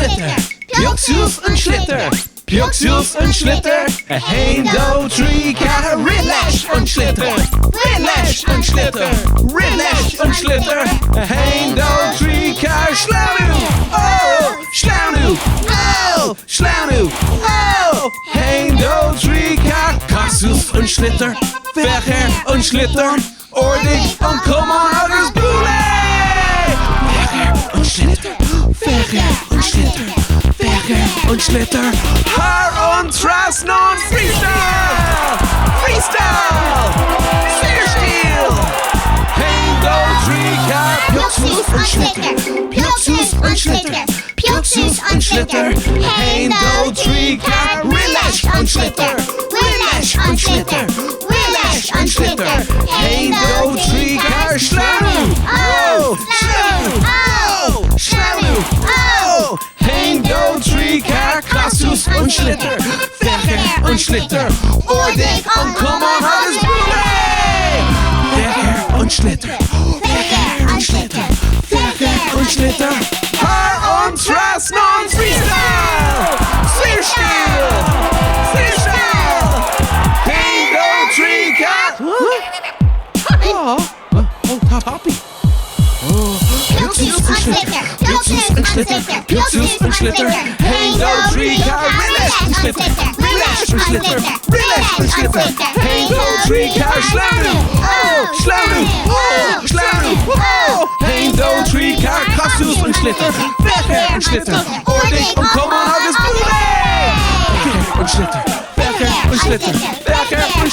Schlitter. Pjoksjoes en Schlitter. Pjoksjoes en Schlitter. 1, 2, 3, keer relax en Schlitter. Relax en Schlitter. Relax en Schlitter. 1, 2, 3, keer slaan nu. Oh, slaan nu. Oh, slaan nu. Oh, 1, 2, 3, keer Pjoksjoes en Schlitter. Verger en Schlitter. Ordik en kom on ouders boele. Verger en Schlitter. Verger en Schlitter. Verger en Schlitter. Haar en Tras non freestyle. Freestyle. Veerstil. 1, 2, 3, keer Pjoksjoes en Schlitter. Pjoksjoes en Schlitter. Pjoksjoes en Schlitter. 1, 2, 3, keer relax en Schlitter. Relax en Schlitter. Relax en Schlitter. 1, 2, 3, keer slaan. Oh, slaan. Oh, slaan. Oh, 1, 2, 3, keer Pjoksjoes en Schlitter. Verger en Schlitter. Ordik en kom on ouders boele. Verger en Schlitter. Verger en Schlitter. Verger en Schlitter. Haar en Tras non freestyle. Veerstil. Freestyle. 1, 2, 3, keer. Oh, Happy. Pjoksjoes en Schlitter. Pjoksjoes en Schlitter. Pjoksjoes en Schlitter. 1, 2, 3, keer relax en Schlitter. Relax en Schlitter. Relax en Schlitter. 1, 2, 3, keer slaan nu. Oh, slaan nu. Oh, slaan nu. Oh, 1, 2, 3, keer Pjoksjoes en Schlitter. Verger en Schlitter. Ordik en kom on ouders boele. Verger en Schlitter. Verger en Schlitter. Verger en